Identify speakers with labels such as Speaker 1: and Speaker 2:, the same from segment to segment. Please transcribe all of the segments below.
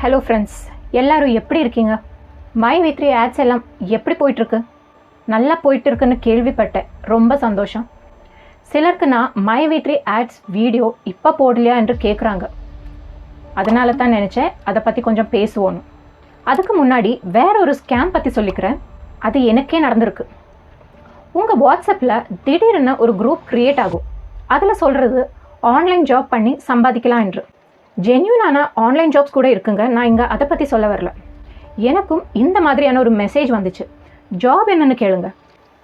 Speaker 1: Hello friends, எல்லோரும் எப்படி இருக்கீங்க? மை வி3 ஆட்ஸ் எல்லாம் எப்படி போயிட்டுருக்கு? நல்லா போயிட்டுருக்குன்னு கேள்விப்பட்டேன். ரொம்ப சந்தோஷம். சிலருக்கு நான் மை வி3 ஆட்ஸ் வீடியோ இப்போ போடலையா என்று கேட்குறாங்க. அதனால தான் நினச்சேன் அதை பற்றி கொஞ்சம் பேசுவோன்னு. அதுக்கு முன்னாடி வேற ஒரு ஸ்கேம் பற்றி சொல்லிக்கிறேன். அது எனக்கே நடந்திருக்கு. உங்கள் வாட்ஸ்அப்பில் திடீர்னு ஒரு குரூப் க்ரியேட் ஆகும். அதில் சொல்கிறது ஆன்லைன் ஜாப் பண்ணி சம்பாதிக்கலாம் என்று. ஜென்யூனான ஆன்லைன் ஜாப்ஸ் கூட இருக்குங்க. நான் இங்கே அதை பற்றி சொல்ல வரல. எனக்கும் இந்த மாதிரியான ஒரு மெசேஜ் வந்துச்சு. ஜாப் என்னன்னு கேளுங்க.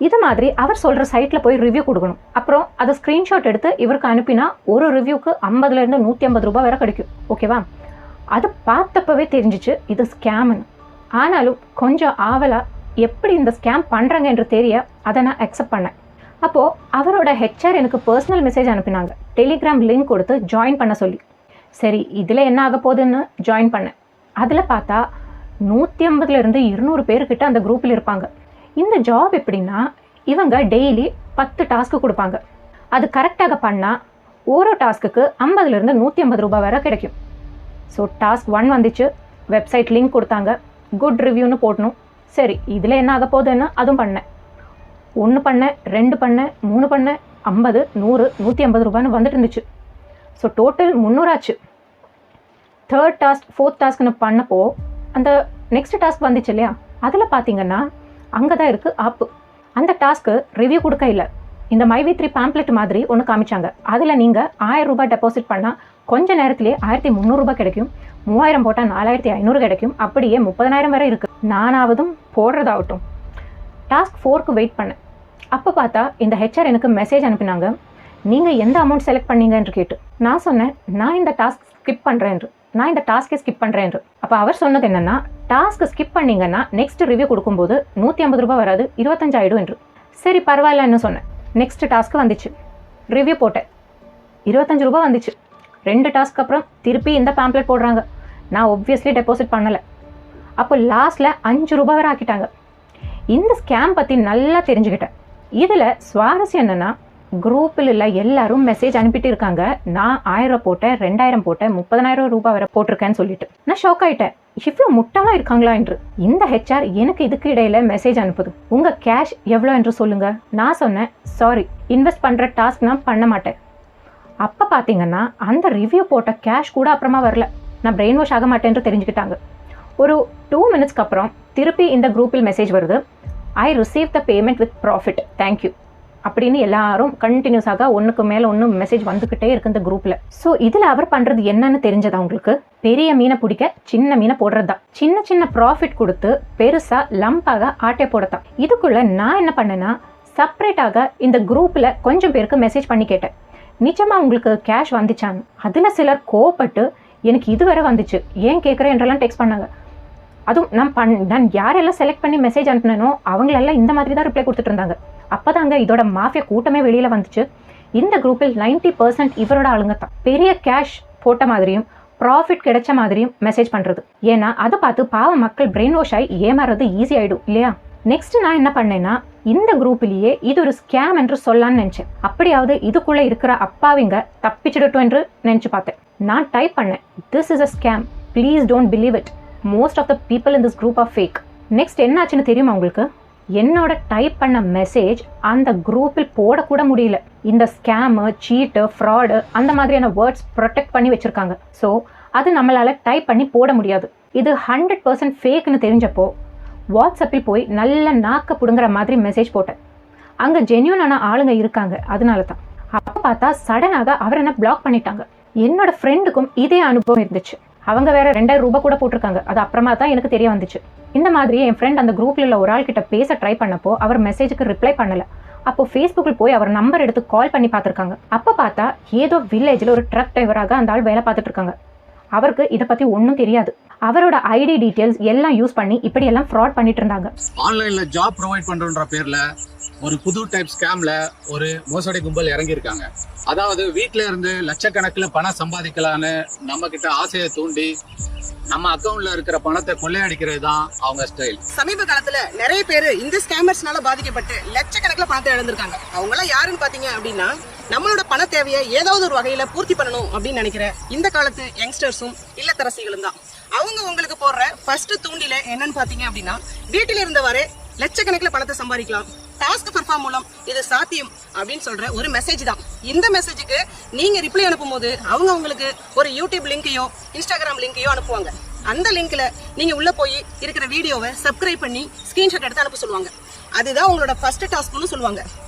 Speaker 1: இது மாதிரி அவர் சொல்கிற சைட்டில் போய் ரிவ்யூ கொடுக்கணும். அப்புறம் அதை ஸ்க்ரீன்ஷாட் எடுத்து இவருக்கு அனுப்பினா ஒரு ரிவ்யூக்கு 50லேருந்து 150 ரூபாய் வரை கிடைக்கும். ஓகேவா? அது பார்த்தப்பவே தெரிஞ்சிச்சு இது ஸ்கேம்னு. ஆனாலும் கொஞ்சம் ஆவலாக எப்படி இந்த ஸ்கேம் பண்ணுறாங்க என்று தெரிய அதை நான் அக்செப்ட் பண்ணேன். அப்போது அவரோட ஹெச்ஆர் எனக்கு பர்சனல் மெசேஜ் அனுப்பினாங்க. டெலிகிராம் லிங்க் கொடுத்து ஜாயின் பண்ண சொல்லி. சரி, இதில் என்ன ஆக போகுதுன்னு ஜாயின் பண்ணேன். அதில் பார்த்தா 150லேருந்து 200 பேர்கிட்ட அந்த குரூப்பில் இருப்பாங்க. இந்த ஜாப் எப்படின்னா, இவங்க டெய்லி 10 டாஸ்க்கு கொடுப்பாங்க. அது கரெக்டாக பண்ணால் ஒரு டாஸ்க்குக்கு 50லேருந்து 150 ரூபாய் வரை கிடைக்கும். ஸோ டாஸ்க் 1 வந்துச்சு. வெப்சைட் லிங்க் கொடுத்தாங்க. குட் ரிவ்யூன்னு போடணும். சரி, இதில் என்ன ஆக போகுதுன்னு அதுவும் பண்ணேன். 1 பண்ணேன், 2 பண்ணேன், 3 பண்ணேன், 50, 100, 150 ரூபான்னு வந்துட்டு இருந்துச்சு. ஸோ டோட்டல் 300 ஆச்சு. தேர்ட் டாஸ்க், ஃபோர்த் டாஸ்க்னு பண்ணப்போ அந்த நெக்ஸ்ட் டாஸ்க் வந்துச்சு இல்லையா, அதில் பார்த்தீங்கன்னா அங்கே தான் இருக்குது ஆப்பு. அந்த டாஸ்க்கு ரிவ்யூ கொடுக்க இல்லை. இந்த மை வி3 பேம்ப்ளெட் மாதிரி ஒன்று காமிச்சாங்க. அதில் நீங்கள் 1000 ரூபாய் டெபாசிட் பண்ணால் கொஞ்ச நேரத்திலே 1300 ரூபாய் கிடைக்கும். 3000 போட்டால் 4500 கிடைக்கும். அப்படியே 30000 வரை இருக்குது. நானாவதும் போடுறதாகட்டும். டாஸ்க் 4க்கு வெயிட் பண்ணேன். அப்போ பார்த்தா இந்த ஹெச்ஆர் எனக்கு மெசேஜ் அனுப்பினாங்க. நீங்கள் எந்த அமௌண்ட் செலக்ட் பண்ணீங்க என்று கேட்டு. நான் சொன்னேன், நான் இந்த டாஸ்க் ஸ்கிப் பண்ணுறேன் என்று. நான் இந்த டாஸ்க்கை ஸ்கிப் பண்ணுறேன் என்று. அப்போ அவர் சொன்னது என்னென்னா, டாஸ்க்கு ஸ்கிப் பண்ணிங்கன்னா நெக்ஸ்ட் ரிவ்யூ கொடுக்கும்போது 150 ரூபாய் வராது, 25 ஆகிடும் என்று. சரி, பரவாயில்லன்னு சொன்னேன். நெக்ஸ்ட் டாஸ்க்கு வந்துச்சு. ரிவ்யூ போட்டேன். 25 ரூபாய் வந்துச்சு. 2 டாஸ்க்கு அப்புறம் திருப்பி இந்த பேம்ப்ளெட் போடுறாங்க. நான் ஒப்வியஸ்லி டெபாசிட் பண்ணலை. அப்போ லாஸ்ட்டில் 5 ரூபாய் வரை ஆக்கிட்டாங்க. இந்த ஸ்கேம் பற்றி நல்லா தெரிஞ்சுக்கிட்டேன். இதில் சுவாரஸ்யம் என்னென்னா, குரூப்பில் இல்லை எல்லாரும் மெசேஜ் அனுப்பிட்டு இருக்காங்க. நான் 1000 போட்டேன், 2000 போட்டேன், 30000 ரூபாய் வரை போட்டிருக்கேன்னு சொல்லிட்டு நான் ஷாக் ஆகிட்டேன். இவ்வளோ முட்டாளாக இருக்காங்களா என்று. இந்த ஹெச்ஆர் எனக்கு இதுக்கு இடையில மெசேஜ் அனுப்புது. உங்கள் கேஷ் எவ்வளோ என்று சொல்லுங்க. நான் சொன்னேன், சாரி, இன்வெஸ்ட் பண்ணுற டாஸ்க் நான் பண்ண மாட்டேன். அப்போ பார்த்தீங்கன்னா அந்த ரிவ்யூ போட்ட கேஷ் கூட அப்புறமா வரல. நான் பிரெயின் வாஷ் ஆக மாட்டேன்னு தெரிஞ்சுக்கிட்டாங்க. ஒரு 2 மினிட்ஸ்க்கு அப்புறம் திருப்பி இந்த குரூப்பில் மெசேஜ் வருது. I receive the payment with profit, thank you அப்படின்னு எல்லாரும் கண்டினியூஸாக ஒன்றுக்கு மேலே ஒன்று மெசேஜ் வந்துக்கிட்டே இருக்கு இந்த குரூப்பில். ஸோ இதில் அவர் பண்ணுறது என்னன்னு தெரிஞ்சதா உங்களுக்கு? பெரிய மீனை பிடிக்க சின்ன மீனை போடுறது தான். சின்ன சின்ன ப்ராஃபிட் கொடுத்து பெருசாக லம்பாக ஆட்டை போடத்தான். இதுக்குள்ளே நான் என்ன பண்ணேன்னா, செப்பரேட்டாக இந்த குரூப்பில் கொஞ்சம் பேருக்கு மெசேஜ் பண்ணி கேட்டேன், நிஜமாக உங்களுக்கு கேஷ் வந்துச்சான்னு. அதில் சிலர் கோவப்பட்டு எனக்கு இதுவரை வந்துச்சு, ஏன் கேட்குறேன் என்றெல்லாம் டெக்ஸ்ட் பண்ணாங்க. அதுவும் நான் யாரெல்லாம் செலக்ட் பண்ணி மெசேஜ் அனுப்பினோ அவங்களெல்லாம் இந்த மாதிரி தான் ரிப்ளை கொடுத்துட்டு இருந்தாங்க. அப்போதாங்க இதோட மாஃபியா கூட்டமே வெளியில் வந்துச்சு. இந்த குரூப்பில் 90% இவரோட ஆளுங்க தான். பெரிய கேஷ் போட்ட மாதிரியும் ப்ராஃபிட் கிடைச்ச மாதிரியும் மெசேஜ் பண்ணுறது. ஏன்னா அதை பார்த்து பாவ மக்கள் பிரெயின் வாஷ் ஆகி ஏமாறது ஈஸி ஆகிடும் இல்லையா? நெக்ஸ்ட் நான் என்ன பண்ணேன்னா, இந்த குரூப்பிலேயே இது ஒரு ஸ்கேம் என்று சொல்லலான்னு நினச்சேன். அப்படியாவது இதுக்குள்ளே இருக்கிற அப்பாவிங்க தப்பிச்சிடட்டும் என்று நினச்சி பார்த்தேன். நான் டைப் பண்ணேன், this is a scam, please don't believe it, most of the people in this group are fake. Next என்ன ஆச்சுன்னு தெரியுமா உங்களுக்கு? என்னோட டைப் பண்ண மெசேஜ் அந்த குரூப்பில் போடக்கூட முடியல. இந்த ஸ்கேமு, சீட்டு, ஃப்ராடு அந்த மாதிரியான வேர்ட்ஸ் ப்ரொடெக்ட் பண்ணி வச்சுருக்காங்க. ஸோ அது நம்மளால் டைப் பண்ணி போட முடியாது. இது 100% ஃபேக்னு தெரிஞ்சப்போ வாட்ஸ்அப்பில் போய் நல்ல நாக்க பிடுங்குற மாதிரி மெசேஜ் போட்டேன். அங்கே ஜென்யூனான ஆளுங்க இருக்காங்க, அதனால தான். அப்போ பார்த்தா சடனாக அவர் என்ன பிளாக் பண்ணிட்டாங்க. என்னோட ஃப்ரெண்டுக்கும் இதே அனுபவம் இருந்துச்சு. அவங்க வேற 2000 ரூபாய் கூட போட்டிருக்காங்க. அது அப்புறமா தான் எனக்கு தெரிய வந்துச்சு. இந்த மாதிரி என் ஃப்ரெண்ட் அந்த குரூப்பில் உள்ள ஒரு ஆள் கிட்ட பேச ட்ரை பண்ணப்போ அவர் மெசேஜுக்கு ரிப்ளை பண்ணல. அப்போ ஃபேஸ்புக்கில் போய் அவர் நம்பர் எடுத்து கால் பண்ணி பார்த்துருக்காங்க. அப்போ பார்த்தா ஏதோ வில்லேஜில் ஒரு ட்ரக் டிரைவராக அந்த ஆள் வேலை பார்த்துட்டு இருக்காங்க. அவருக்கு இதை பற்றி ஒன்றும் தெரியாது. அவரோட ஐடி டீட்டெயில்ஸ் எல்லாம் யூஸ் பண்ணி இப்படி எல்லாம் ஃப்ராட் பண்ணிட்டு இருந்தாங்க.
Speaker 2: ஆன்லைன்ல ஜாப் ப்ரொவைட் பண்றன்ற பேர்ல ஒரு புது டைப் ஸ்கேம்ல ஒரு மோசடி கும்பல் இறங்கி இருக்காங்க. அதாவது வீட்டுல இருந்து லட்சக்கணக்கில் பணம் சம்பாதிக்கலான்னு நம்ம கிட்ட ஆசையை தூண்டி நம்ம அக்கவுண்ட்ல இருக்கிற பணத்தை கொள்ளையடிக்கிறது தான் அவங்க ஸ்டைல்.
Speaker 3: சமீப காலத்துல நிறைய பேர் இந்த ஸ்கேமர்ஸ்னால பாதிக்கப்பட்டு லட்சக்கணக்கில் பணத்தை இழந்திருக்காங்க. அவங்க எல்லாம் யாருன்னு பாத்தீங்க அப்படின்னா, நம்மளோட பண தேவையை ஏதாவது ஒரு வகையில பூர்த்தி பண்ணணும் அப்படின்னு நினைக்கிற இந்த காலத்து யங்ஸ்டர்ஸும் இல்லத்தரசிகளும் தான். அவங்க உங்களுக்கு போடுற ஃபர்ஸ்ட் தூண்டில என்னன்னு பாத்தீங்க அப்படின்னா வீட்டில் இருந்தவாறே லட்சக்கணக்கில் பணத்தை சம்பாதிக்கலாம், டாஸ்க் பெர்ஃபார்ம் மூலம் இது சாத்தியம் அப்படின்னு சொல்ற ஒரு மெசேஜ் தான். இந்த மெசேஜுக்கு நீங்க ரிப்ளை அனுப்பும் போது அவங்க உங்களுக்கு ஒரு யூடியூப் லிங்கையோ இன்ஸ்டாகிராம் லிங்கையோ அனுப்புவாங்க. அந்த லிங்க்ல நீங்க உள்ள போய் இருக்கிற வீடியோவை சப்ஸ்கிரைப் பண்ணி ஸ்கிரீன்ஷாட் எடுத்து அனுப்ப சொல்லுவாங்க. அதுதான் உங்களோட ஃபர்ஸ்ட் டாஸ்க்னு சொல்லுவாங்க.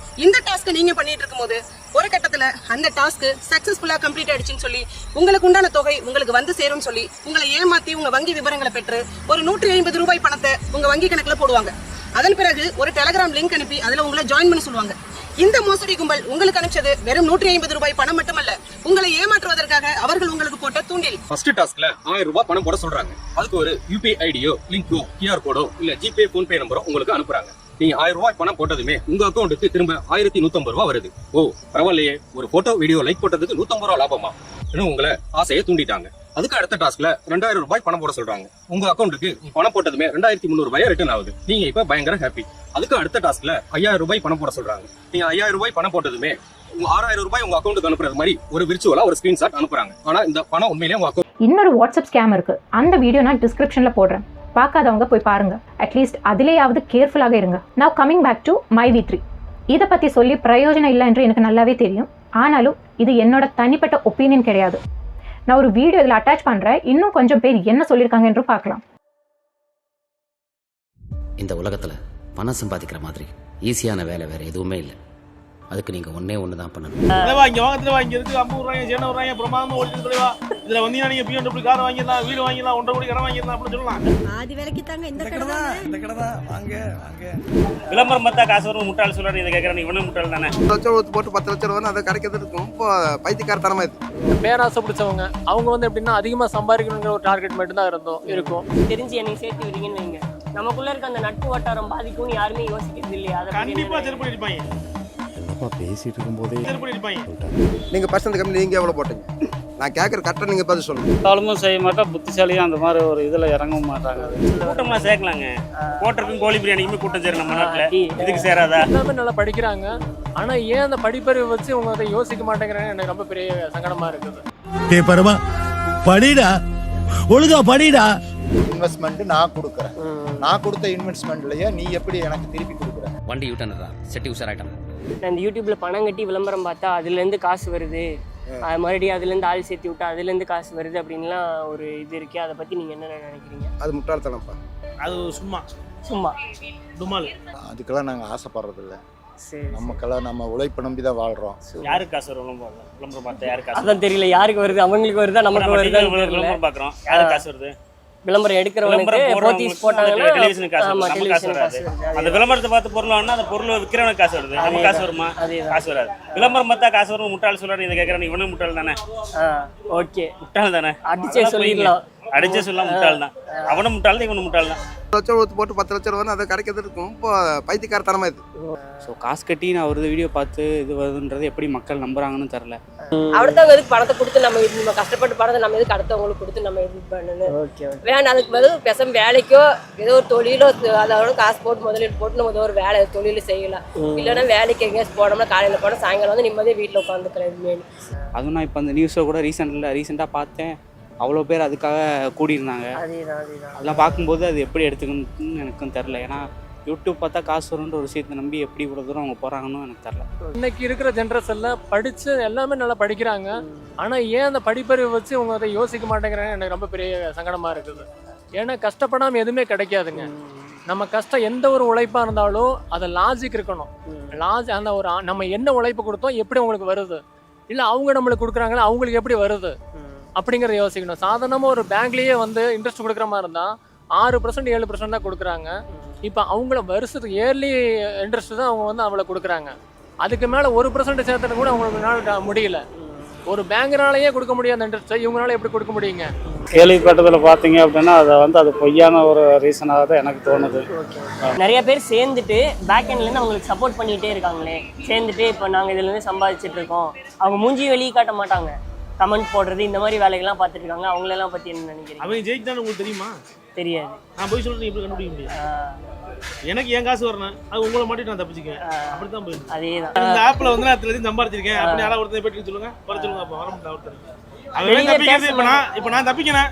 Speaker 3: இந்த டாஸ்க் நீங்க பண்ணிட்டு இருக்கும்போது ஒரு கட்டத்துல அந்த டாஸ்க் சக்சஸ்ஃபுல்லா கம்ப்ளீட் ஆயிடுச்சுன்னு சொல்லி உங்களுக்கு உண்டான தொகை உங்களுக்கு வந்து சேரும்னு சொல்லி உங்களை ஏமாத்தி உங்க வங்கி விவரங்களை பெற்று ஒரு 150 ரூபாய் பணத்தை உங்க வங்கி கணக்குல போடுவாங்க. அதன் பிறகு ஒரு டெலிகிராம் லிங்க் அனுப்பி அதுல உங்களை ஜாயின் பண்ண சொல்லுவாங்க. இந்த மோசடி கும்பல் உங்களுக்கு அனுப்பிச்சது வெறும் 150 ரூபாய் பணம் மட்டுமல்ல, உங்களை ஏமாற்றுவதற்காக அவர்கள் உங்களுக்கு போட்ட தூண்டில்.
Speaker 4: ஃபர்ஸ்ட் டாஸ்க்ல 1000 ரூபாய் பணம் போட சொல்றாங்க. அதுக்கு ஒரு யூபிஐ ஐடியோ லிங்கோ QR கோடோ இல்ல ஜிபே போன்பே நம்பரோ உங்களுக்கு அனுப்புறாங்க. நீங்க 1000 ரூபாய் பணம் போட்டதுமே உங்க அக்கௌண்ட்டுக்கு திரும்ப 1150 ரூபாய் வருது. ஓ பரவாயில்லையே, ஒரு போட்டோ வீடியோ லைக் போட்டதுக்கு 150 ரூபாய் லாபமா? இன்னும் உங்களை ஆசையை தூண்டிட்டாங்க. அதுக்கு அடுத்த டாஸ்க்ல 2000 ரூபாய் பணம் போட சொல்றாங்க. உங்க அக்கௌண்ட்டுக்கு பணம் போட்டதுமே 2300 ரூபாய் ரிட்டர்ன் ஆகுது. நீங்க இப்ப பயங்கர ஹாப்பி. அதுக்கு அடுத்த டாஸ்க்ல 5000 ரூபாய் பணம் போட சொல்றாங்க. நீங்க 5000 ரூபாய் பணம் போட்டதுமே 6000 ரூபாய் உங்க அக்கௌண்ட்டுக்கு அனுப்புறது மாதிரி ஒரு விர்ச்சுவலா ஒரு ஸ்கிரீன்ஷாட் அனுப்புறாங்க. ஆனா இந்த பணம் உண்மையிலேயே உங்க அக்கௌண்ட்.
Speaker 1: இன்னொரு வாட்ஸ்அப் ஸ்கேம் இருக்கு. அந்த வீடியோ நான் டிஸ்கிரிப்ஷன்ல போடுறேன், பார்க்காதவங்க போய் பாருங்க. அட்லீஸ்ட் அதிலேயாவது கேர்ஃபுல்லாக இருங்க. Now coming back to MyV3. இதை பற்றி சொல்லி பிரயோஜனம் இல்லை என்று எனக்கு நல்லாவே தெரியும். ஆனாலும் இது என்னோட தனிப்பட்ட ஒப்பீனியன் கிடையாது. நான் ஒரு வீடியோ இதில் அட்டாச் பண்ணுறேன். இன்னும் கொஞ்சம் பேர் என்ன சொல்லியிருக்காங்க என்று பார்க்கலாம்.
Speaker 5: இந்த உலகத்தில் பணம் சம்பாதிக்கிற மாதிரி ஈஸியான வேலை வேறு எதுவுமே இல்லை. அதுக்கு நீங்கள் ஒன்று தான் பண்ணணும்.
Speaker 6: இங்கே வாங்கத்துல இங்கே இருக்கு 50 ரூபாய் 200 ரூபாய் பிரமாதமாக ஓடிட்டு தலைவா. இதில் வந்தீங்கன்னா நீங்கள் BMW கார் வாங்கிடலாம், வீடு வாங்கிடலாம், 1.5 கோடி கடன் வாங்கிடலாம் அப்படின்னு சொல்லலாம்.
Speaker 7: ஆதி விலைக்கு தாங்க இந்த கடை தான்
Speaker 6: வாங்க வாங்க. விளம்பரம் பார்த்தா காசு வரும் முட்டாள் சொல்றாரு. இதை கேட்குறேன், இவனே முட்டாள் தானே.
Speaker 8: 1 லட்சம் போட்டு 10 லட்சம் ரூபா அதை கிடைக்கிறது ரொம்ப பைத்தியக்காரத்தனமா இது.
Speaker 9: பேராசை பிடிச்சவங்க அவங்க எப்படின்னா அதிகமாக சம்பாதிக்கணுங்கிற ஒரு டார்கெட் மட்டும் தான் இருக்கும்.
Speaker 7: தெரிஞ்சு என்னை சேர்த்து விடுங்கன்னு வைங்க, நமக்குள்ள இருக்க அந்த நட்பு வட்டாரம் பாதிக்கும்னு யாருமே யோசிக்கிறது இல்லையா?
Speaker 6: கண்டிப்பாக செருப்பு அடிப்பாங்க.
Speaker 8: பேசிட்டு இருக்கும்போதே
Speaker 6: செருப்பு அடிப்பாங்க.
Speaker 8: நீங்க பர்சன்ட் கம்மி, நீங்க எவ்வளவு போட்டீங்க? நான் கேட்கற கரெக்டா நீங்க பதில் சொல்லுங்க.
Speaker 10: தாளமும் செய்ய மாட்டா, புத்திசாலியும் அந்த மாதிரி ஒரு இதில் இறங்கவும் மாட்டாங்க.
Speaker 6: கூட்டம்லாம் சேர்க்கலாங்க. கோட்டருக்கும் கோழி பிரியாணிக்குமே கூட்டம் சேரும் நம்ம நாட்டில். இதுக்கு சேராதா?
Speaker 9: எல்லாமே நல்லா படிக்கிறாங்க. ஆனால் ஏன் அந்த படிப்பறிவை வச்சு அவங்க அதை யோசிக்க மாட்டேங்கிறாங்க, எனக்கு ரொம்ப பெரிய சங்கடமாக இருக்குது.
Speaker 11: பரமா படிடா, ஒழுங்கா படிடா.
Speaker 12: இன்வெஸ்ட்மெண்ட் நான் கொடுக்குறேன். நான் கொடுத்த இன்வெஸ்ட்மெண்ட்லயே நீ எப்படி எனக்கு திருப்பி கொடுக்குற?
Speaker 5: வண்டி யூட்டர்ன்றா செட்டி உஷாராயிட்டான்.
Speaker 7: நான் இந்த யூடியூப்ல பணம் கட்டி விளம்பரம் பார்த்தா அதுலேருந்து காசு வருது, மறுபடியும் அதுலேருந்து ஆள் சேர்த்து விட்டா அதுலேருந்து காசு வருது அப்படின்லாம் ஒரு இது இருக்கே, அதை பற்றி நீங்கள் என்ன நினைக்கிறீங்க?
Speaker 8: அது முட்டாள்தனம்ப்பா.
Speaker 6: அது சும்மா
Speaker 7: சும்மா
Speaker 6: டுமால்.
Speaker 12: அதுக்கெல்லாம் நாங்கள் ஆசைப்படுறது இல்லை. நமக்கெல்லாம் நம்ம உழைப்பு நம்பி தான் வாழ்றோம்.
Speaker 6: யாருக்கு காசு வரும் விளம்பரம் பார்த்தா? யாருக்கு காசு?
Speaker 7: அதான் தெரியல, யாருக்கு வருது, அவங்களுக்கு வருதா நமக்கு வருதா?
Speaker 6: விளம்பரம் பார்க்குறோம், யாருக்கு காசு வருது?
Speaker 7: விளம்பரம் எடுக்கிறவங்களுக்கு போத்தீஸ் போட்டாங்கன்னா
Speaker 6: டெலிவிஷனுக்கு காசு வருது, நமக்கு காசு வராது. அந்த விளம்பரத்தை பார்த்து பொருள் வாங்கினா அந்த பொருளை விற்கிறவனுக்கு காசு வருது, நமக்கு காசு வருமா? காசு வராது. விளம்பரம் பார்த்தா காசு வரும் முட்டாள் சொல்றாரு. இதை கேட்கறேன், இவனே முட்டாள் தானே?
Speaker 7: ஓகே,
Speaker 6: முட்டாள் தானே?
Speaker 7: அடிச்சே சொல்லிடலாம்.
Speaker 6: அடிச்சே சொல்லலாம், முட்டாள் தான். அவனும் முட்டாள் தான், இவனும் முட்டாள் தான்.
Speaker 8: 1 லட்சம் போட்டு 10 லட்சம் ரூபா அதை கிடைக்கிறது ரொம்ப பைத்தியக்காரத்தனமா இது.
Speaker 10: ஸோ காசு கட்டி நான் ஒரு வீடியோ பார்த்து இது வருதுன்றது எப்படி மக்கள் நம்புறாங்கன்னு தெரில.
Speaker 7: அடுத்தவங்க எதுக்கு பணத்தை கொடுத்து நம்ம கஷ்டப்பட்டு பணத்தை நம்ம எதுக்கு அடுத்தவங்களுக்கு கொடுத்து நம்ம இது பண்ணணும்? வேண்டாம். அதுக்கு பதில் பேசாம வேலைக்கோ ஏதோ ஒரு தொழிலோ அதோட காசு போட்டு முதலீடு போட்டு நம்ம ஏதோ ஒரு வேலை தொழில் செய்யலாம். இல்லைன்னா வேலைக்கு எங்கேயாச்சும் போனோம்னா காலையில் போனால் சாயங்காலம் வந்து நிம்மதியாக வீட்டில் உட்காந்துக்கிறேன்.
Speaker 10: அதுவும் நான் இப்போ அந்த நியூஸை கூட ரீசெண்டாக பார்த்தேன். அவ்வளோ பேர் அதுக்காக கூடியிருந்தாங்க. அதெல்லாம் பார்க்கும்போது அது எப்படி எடுத்துக்கணும்னு எனக்கும் தெரில. ஏன்னா யூடியூப் பார்த்தா காசு வரும்ன்ற ஒரு விஷயத்தை நம்பி எப்படி இவ்வளோ தூரம் அவங்க போகிறாங்கன்னு எனக்கு தெரில.
Speaker 9: இன்னைக்கு இருக்கிற ஜென்ரேஷனில் படித்து எல்லாமே நல்லா படிக்கிறாங்க. ஆனால் ஏன் அந்த படிப்பறிவை வச்சு அவங்க அதை யோசிக்க மாட்டேங்கிறாங்க, எனக்கு ரொம்ப பெரிய சங்கடமாக இருக்குது. ஏன்னா கஷ்டப்படாமல் எதுவுமே கிடைக்காதுங்க. நம்ம கஷ்டம் எந்த ஒரு உழைப்பாக இருந்தாலும் அதை லாஜிக் இருக்கணும். அந்த ஒரு நம்ம என்ன உழைப்பு கொடுத்தோம் எப்படி அவங்களுக்கு வருது, இல்லை அவங்க நம்மளுக்கு கொடுக்குறாங்களா அவங்களுக்கு எப்படி வருது அப்படிங்கிறத யோசிக்கணும். சாதாரணமாக ஒரு பேங்க்லேயே இன்ட்ரெஸ்ட் கொடுக்குற மாதிரி இருந்தால் 6% 7% தான் கொடுக்குறாங்க. இப்போ அவங்கள வருஷத்துக்கு இயர்லி இன்ட்ரெஸ்ட் தான் அவங்க அவளை கொடுக்குறாங்க. அதுக்கு மேலே 1% சேர்த்துட்டு கூட அவங்களுக்கு முடியல. ஒரு பேங்க்னாலேயே கொடுக்க முடியாத இன்ட்ரெஸ்ட்டை இவங்களால எப்படி கொடுக்க முடியுங்க?
Speaker 10: கேள்விப்பட்டதில் பார்த்தீங்க அப்படின்னா அதை அது பொய்யான ஒரு ரீசனாக தான் எனக்கு தோணுது.
Speaker 7: நிறைய பேர் சேர்ந்துட்டு பேக் எண்ட்லேருந்து அவங்களுக்கு சப்போர்ட் பண்ணிகிட்டே இருக்காங்களே. சேர்ந்துட்டு இப்போ நாங்கள் இதுலேருந்து சம்பாதிச்சுட்டு இருக்கோம், அவங்க மூஞ்சி வெளியே காட்ட மாட்டாங்க, கமெண்ட் போடுறது இந்த மாதிரி வேலைகள்லாம் பார்த்துட்டு இருக்காங்க. அவங்களெல்லாம் பற்றி என்ன நினைக்கிறீங்க?
Speaker 6: அவங்க ஜெயிச்சான்னு உங்களுக்கு தெரியுமா?
Speaker 7: தெரியாது.
Speaker 6: நான் போய் சொல்றேன், எப்படி கண்டுபிடிக்க முடியாது? எனக்கு என் காசு வரணும், அது உங்களை மாட்டி நான் தப்பிச்சுக்கேன். அப்படித்தான் போயிருக்கு.
Speaker 7: அதேதான்.
Speaker 6: இந்த ஆப்ல நான் 3 லட்சம் சம்பாதிச்சிருக்கேன் அப்படின்னு யாராவது ஒருத்தர் போயிட்டு சொல்லுங்க, வர சொல்லுங்க. அப்போ வர முடியாது ஒருத்தர். இப்ப நான் தப்பிக்கிறேன்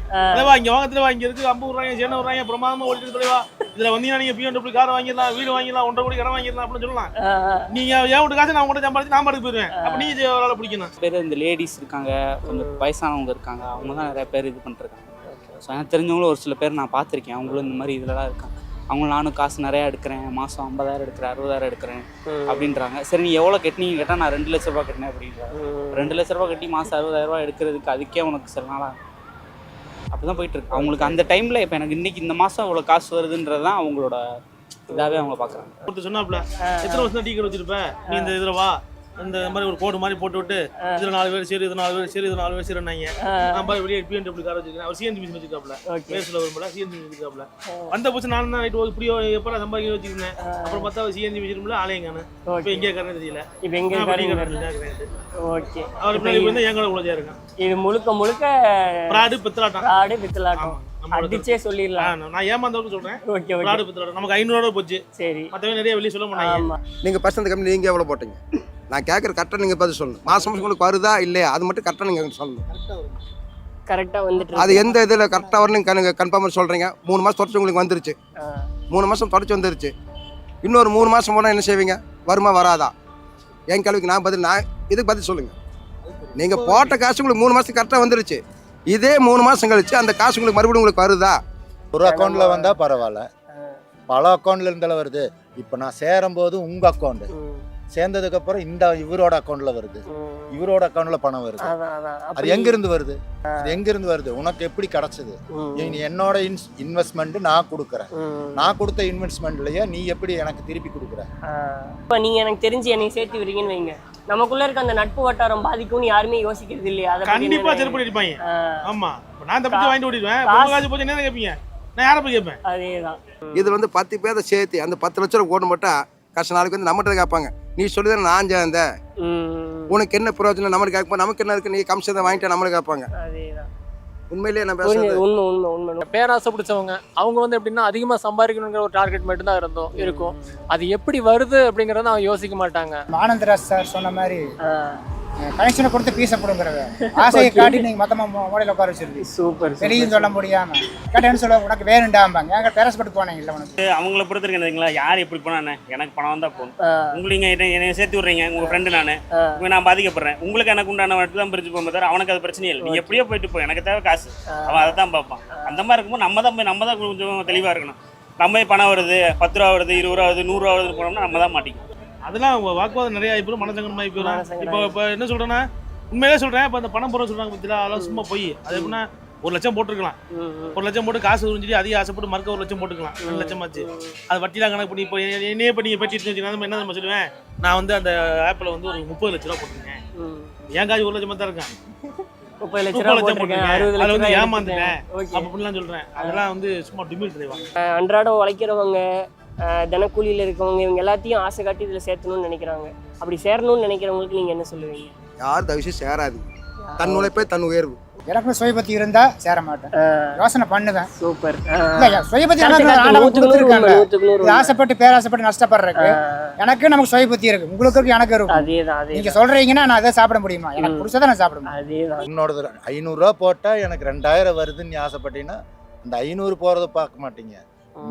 Speaker 6: இங்க வாங்கத்துல இங்க இருக்கு 50 ரூபாய் 70 ரூபாய் பிரமாதமா ஓடிட்டு தலைவா இதுல வந்தீங்கன்னா நீங்க BMW கார் வாங்கிடலாம் வீடு வாங்கிடலாம் 1.5 கோடி கடன் வாங்கிடலாம் அப்படின்னு சொல்லலாம். நீங்க ஏன் விட்டு காசு நான் உங்கள்கிட்ட சம்பாதிச்சு நான் பாட்டுக்கு போயிருவேன். அப்ப நீங்க வேலை பிடிக்கணும்.
Speaker 10: பேர் இந்த லேடிஸ் இருக்காங்க, கொஞ்சம் வயசானவங்க இருக்காங்க, அவங்க தான் நிறைய பேர் இது பண்ணிருக்காங்க. ஸோ எனக்கு தெரிஞ்சவங்களும் ஒரு சில பேர் நான் பார்த்துருக்கேன். அவங்களும் இந்த மாதிரி இதெல்லாம் இருக்காங்க. அவங்க நானும் காசு நிறையா எடுக்கிறேன், மாதம் 50,000 எடுக்கிறேன், 60,000 எடுக்கிறேன் அப்படின்றாங்க. சரி நீ எவ்வளோ கட்டினீங்க கேட்டால் நான் 2 லட்ச ரூபா கட்டினேன் அப்படின்றாங்க. 2 லட்ச ரூபா கட்டி மாதம் 60,000 ரூபா எடுக்கிறதுக்கு அதுக்கே உனக்கு சில நாளாக அப்படி தான் போயிட்டுருக்கு. அவங்களுக்கு அந்த டைமில் இப்போ எனக்கு இன்றைக்கி இந்த மாதம் இவ்வளோ காசு வருதுன்றது தான் அவங்களோட இதாகவே அவங்க பார்க்குறாங்க.
Speaker 6: ஒருத்தர் சொன்னாப்ல எத்தனை வருஷம் டீ கடை வச்சிருப்பேன் நீ இந்த இதில் வா இந்த மாதிரி ஒரு கோடு மாதிரி போட்டு விட்டு இதுல 4 பேர் சரி, இது 4 பேர் சரி, இது 4 பேர் சரின்னாங்க. நான் பாரு வெளியே BMW கார் வச்சிருக்கேன். அவர் CNG மிஷின் வச்சிருக்காப்ல, பேசுல வரும்போது CNG மிஷின் வச்சிருக்காப்ல. வந்த புதுசு நான் தான் நைட்டு இப்படியோ எப்போ சம்பாதிக்க வச்சிருந்தேன். அப்புறம் பார்த்தா CNG மிஷின் ஆலையங்கானு இப்போ எங்கே காரணம் தெரியல.
Speaker 13: இப்போ எங்கே ஓகே
Speaker 6: அவர் பின்னாடி வந்து என் கூட உழைச்சா இருக்கான்.
Speaker 13: இது முழுக்க
Speaker 6: பிராடு பித்தலாட்டம்
Speaker 13: அடிச்சே சொல்லிடலாம்.
Speaker 6: நான் ஏமாந்தவருக்கு சொல்றேன். பிராடு பித்தலாட்டம் நமக்கு 500 போச்சு.
Speaker 13: சரி
Speaker 6: மற்றவங்க நிறைய வெளியே சொல்ல மாட்டாங்க.
Speaker 8: நீங்கள் பர்சன்ட் கம்மி நீங்கள் எவ்வளோ போட்டீங்க? நான் கேட்குற கரெக்டாக நீங்கள் பதில் சொல்லணும். மாதம் உங்களுக்கு வருதா இல்லையா அது மட்டும் கரெக்டாக நீங்கள் சொல்லணும்.
Speaker 13: கரெக்டாக வந்துட்டு
Speaker 8: அது எந்த இதில் கரெக்டாக வரணும் கன்ஃபார்மாக சொல்கிறீங்க. 3 மாதம் தொடச்சி உங்களுக்கு வந்துருச்சு. 3 மாதம் தொடச்சி வந்துருச்சு. இன்னொரு 3 மாதம் போனால் என்ன செய்வீங்க? வருமா வராதா? என் கேள்விக்கு நான் இதுக்கு பதில் சொல்லுங்கள். நீங்கள் போட்ட காசு உங்களுக்கு 3 மாதத்துக்கு கரெக்டாக வந்துருச்சு. இதே 3 மாதம் கழிச்சு அந்த காசு உங்களுக்கு மறுபடியும் உங்களுக்கு வருதா?
Speaker 12: ஒரு அக்கௌண்ட்டில் வந்தால் பரவாயில்ல, பல அக்கௌண்ட்டில் இருந்தாலும் வருது. இப்போ நான் சேரும்போது உங்கள் அக்கௌண்ட்டு சேர்ந்ததுக்கப்புறம் இவரோட அக்கௌண்ட்டில் வருது, இவரோட அக்கௌண்ட்டில் பணம் வருது. அது எங்கேருந்து வருது? அது எங்கேருந்து வருது? உனக்கு எப்படி கிடச்சிது? என்னோட இன்வெஸ்ட்மெண்ட்டு நான் கொடுக்குறேன். நான் கொடுத்த இன்வெஸ்ட்மெண்ட்லேயே நீ எப்படி எனக்கு திருப்பி கொடுக்குற?
Speaker 13: இப்போ நீங்கள் எனக்கு தெரிஞ்சு என்னை சேர்த்து விடுறீங்கன்னு வைங்க, நமக்குள்ள இருக்க அந்த நட்பு வட்டாரம் பாதிக்கும்னு யாருமே யோசிக்கிறது இல்லையா?
Speaker 6: கண்டிப்பா செருப்பு அடிப்பாங்க. ஆமா நான் தப்பிச்சு வாங்கிட்டு ஓடிடுவேன். காசு போச்சு என்ன கேட்பீங்க? நான் யாரை போய் கேட்பேன்?
Speaker 13: அதேதான்.
Speaker 8: இது வந்து 10 பேரை சேர்த்து அந்த 10 லட்ச ரூபா ஓட்டு மட்டும் கஷ்ட நாளைக்கு வந்து நம்மகிட்ட கேட்பாங்க. நீ சொல்லுதான் நான் சேர்ந்தேன், உனக்கு என்ன பிரயோஜனம் நம்மளுக்கு கேட்போம். நமக்கு என்ன இருக்கு? நீ கமிஷன் வாங்கிட்டு நம்மளுக்கு கேட்பாங்க. உண்மையிலேயே நான் பேசுறது
Speaker 13: உண்மை.
Speaker 9: பேராசை பிடிச்சவங்க அவங்க வந்து எப்படின்னா அதிகமாக சம்பாதிக்கணுங்கிற ஒரு டார்கெட் மட்டும் தான் இருக்கும். அது எப்படி வருது அப்படிங்கிறத அவங்க யோசிக்க மாட்டாங்க.
Speaker 14: ஆனந்தராஜ் சார் சொன்ன மாதிரி கனெக்ஷனை கொடுத்து பீஸை கொடுங்கிறத ஆசையை காட்டி நீங்கள் மொத்தமாக மோடையில் உட்கார வச்சிருக்கு.
Speaker 13: சூப்பர்.
Speaker 14: சரின்னு சொல்ல முடியாமல் கேட்டேன்னு சொல்ல உனக்கு வேணுண்டாம்பாங்க. எங்க பேரஸ்பட்டு போனேன் இல்லை உனக்கு
Speaker 6: அவங்கள பொறுத்திருக்கீங்களா? யார் எப்படி போனா எனக்கு பணம் வந்தா போகும். உங்களுக்கு என்னை சேர்த்து விடுறீங்க, உங்க ஃப்ரெண்டு நான் பாதிக்கப்படுறேன். உங்களுக்கு எனக்கு உண்டான மட்டும் தான் பிரிச்சு போகும்போது அவனுக்கு அது பிரச்சனை இல்லை. நீ எப்படியோ போயிட்டு போ, எனக்கு தேவை காசு. அவன் அதை தான் பார்ப்பான். அந்த மாதிரி இருக்கும்போது நம்ம தான் கொஞ்சம் தெளிவாக இருக்கணும். நம்ம பணம் வருது 10 ரூபா வருது 20 ரூபா வருது 100 ரூபா வருது போனோம்னா நம்ம தான் மாட்டிக்கும். அதெல்லாம் வாக்குவாதம் நிறைய ஆகிப்போம், மனசங்கடமாக ஆகிப்போம். இப்போ என்ன சொல்றேன்னா உண்மையிலே சொல்றேன். இப்போ அந்த பணம் போட சொல்றாங்க பத்தியா, அதெல்லாம் சும்மா போய் அது எப்படின்னா 1 லட்சம் போட்டுருக்கலாம். 1 லட்சம் போட்டு காசு உறிஞ்சிட்டு அதிக ஆசைப்பட்டு மறுக்க 1 லட்சம் போட்டுக்கலாம். 2 லட்சம் ஆச்சு. அது வட்டிலாம் கணக்கு பண்ணி இப்போ என்னையே இப்போ நீங்கள் பெட்டிட்டு வச்சுன்னா என்ன நம்ம சொல்லுவேன், நான் வந்து அந்த ஆப்பில் வந்து ஒரு 30 லட்ச ரூபா போட்டுருக்கேன். ஏன் காசு 1 லட்சமாக தான் இருக்கேன்.
Speaker 13: 30 லட்ச ரூபா போட்டுருக்கேன், 60 லட்சம்
Speaker 6: வந்து ஏமாந்துட்டேன் அப்படிலாம் சொல்றேன். அதெல்லாம் வந்து சும்மா டிமில் தெரியும்.
Speaker 13: அன்றாடம் உழைக்கிறவங்க, தினக்கூலியில் இருக்கவங்க, இவங்க எல்லாத்தையும் ஆசை காட்டி இதில் சேர்த்தணும்னு நினைக்கிறாங்க. அப்படி சேரணும்னு நினைக்கிறவங்களுக்கு நீங்கள் என்ன சொல்லுவீங்க?
Speaker 8: யார் தவிச்சு சேராது. தன் உழைப்பே தன் உயர்வு.
Speaker 14: எனக்கு சுயபத்தி இருந்தா சேர மாட்டேன், யோசனை பண்ணுவேன்.
Speaker 13: சூப்பர்.
Speaker 14: சுயபத்தி ஆசைப்பட்டு பேராசைப்பட்டு நஷ்டப்படுறதுக்கு எனக்கு நமக்கு சுயபத்தி இருக்கு, உங்களுக்கு இருக்கு, எனக்கு இருக்கும்.
Speaker 13: அதேதான்.
Speaker 14: நீங்க சொல்றீங்கன்னா நான் அதை சாப்பிட முடியுமா? எனக்கு பிடிச்சதான் நான் சாப்பிட முடியும்.
Speaker 13: அதேதான்.
Speaker 12: உன்னோட 500 ரூபா போட்டா எனக்கு 2000 வருதுன்னு நீ ஆசைப்பட்டீங்கன்னா அந்த 500 போறதை பார்க்க மாட்டீங்க,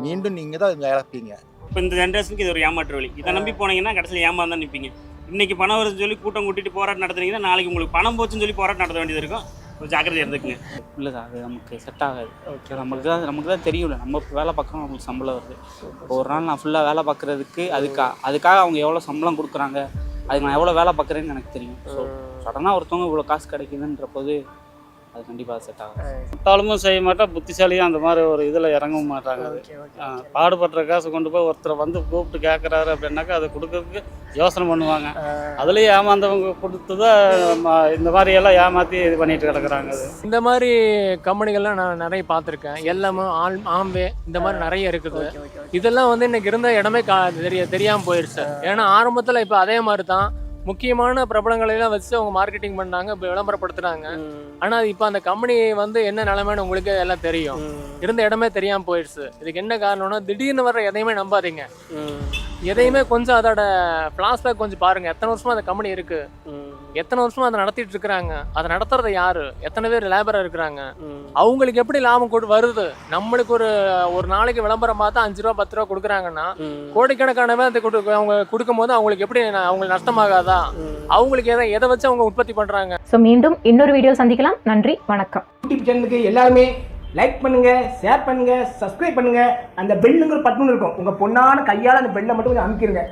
Speaker 12: மீண்டும் நீங்க தான் இழப்பீங்க.
Speaker 6: இப்போ இந்த ஜென்ரேஷனுக்கு இது ஒரு ஏமாற்று வழி. இதை நம்பி போனீங்கன்னா கடைசியில் ஏமாந்தான் நிற்பீங்க. இன்னைக்கு பணம் வருதுன்னு சொல்லி கூட்டம் கூட்டிட்டு போராட்டம் நடத்துறீங்கன்னா நாளைக்கு உங்களுக்கு பணம் போச்சுன்னு சொல்லி போராட்டம் நடத்த வேண்டியது இருக்கும். ஒரு ஜாக்கிரதை இருந்துக்குங்க.
Speaker 10: இல்லை சார், அது நமக்கு செட் ஆகாது. நமக்கு தான் தெரியல. நம்ம வேலை பார்க்குறோம், நமக்கு சம்பளம் வருது. ஒரு நாள் நான் ஃபுல்லாக வேலை பார்க்குறதுக்கு அதுக்காக அவங்க எவ்வளோ சம்பளம் கொடுக்குறாங்க, அதுக்கு நான் எவ்வளோ வேலை பார்க்குறேன்னு எனக்கு தெரியும். ஸோ சடனாக ஒருத்தவங்க இவ்வளோ காசு கிடைக்குதுன்ற போது அது கண்டிப்பாக செட் ஆகும்.
Speaker 15: முட்டாளுமும் செய்ய மாட்டேன், புத்திசாலியும் அந்த மாதிரி ஒரு இதில் இறங்கவும் மாட்டாங்க. அது பாடுபடுற காசு கொண்டு போய் ஒருத்தரை வந்து கூப்பிட்டு கேட்குறாரு அப்படின்னாக்கா அதை கொடுக்கறதுக்கு யோசனை பண்ணுவாங்க. அதுலேயும் ஏமாந்தவங்க கொடுத்து தான் இந்த மாதிரி எல்லாம் ஏமாற்றி இது பண்ணிட்டு கிடக்குறாங்க. அது
Speaker 9: இந்த மாதிரி கம்பெனிகள்லாம் நான் நிறைய பார்த்துருக்கேன். எல்லாமே ஆம்பே இந்த மாதிரி நிறைய இருக்குது. இதெல்லாம் வந்து இன்னைக்கு இருந்த இடமே தெரியாமல் போயிடுச்சு. ஏன்னா ஆரம்பத்தில் இப்போ அதே மாதிரி தான் முக்கியமான பிரபலங்களெல்லாம் வச்சு அவங்க மார்க்கெட்டிங் பண்ணாங்க, விளம்பரப்படுத்துனாங்க. ஆனால் இப்போ அந்த கம்பெனி வந்து என்ன நிலைமைன்னு உங்களுக்கு எல்லாம் தெரியும். இருந்த இடமே தெரியாமல் போயிடுச்சு. இதுக்கு என்ன காரணம்னா திடீர்னு வர்ற எதையுமே நம்பாதீங்க. எதையுமே கொஞ்சம் அதோட ஃப்ளாஷ்பேக் கொஞ்சம் பாருங்க. எத்தனை வருஷமா அந்த கம்பெனி இருக்கு, எத்தனை வருஷமா அதை நடத்திட்டு இருக்கிறாங்க, அதை நடத்துறது யாரு, எத்தனை பேர் லேபரா இருக்கிறாங்க, அவங்களுக்கு எப்படி லாபம் வருது. நம்மளுக்கு ஒரு நாளைக்கு விளம்பரம் பார்த்தா 5 ரூபா 10 ரூபா கொடுக்குறாங்கன்னா கோடிக்கணக்கானவே அதை அவங்க கொடுக்கும் போது அவங்களுக்கு எப்படி அவங்களுக்கு நஷ்டமாகாதா, அவங்களுக்கு எதை வச்சு அவங்க உற்பத்தி பண்றாங்க.
Speaker 1: ஸோ மீண்டும் இன்னொரு வீடியோ சந்திக்கலாம். நன்றி, வணக்கம்.
Speaker 16: யூடியூப் சேனலுக்கு எல்லாருமே லைக் பண்ணுங்க, ஷேர் பண்ணுங்க, சப்ஸ்கிரைப் பண்ணுங்க. அந்த பெல்லுங்கிற பட்டன் இருக்கும், உங்க பொண்ணான கையால் அந்த பெல்லை மட்டும் கொஞ்சம் அமுக்கிடுங்க.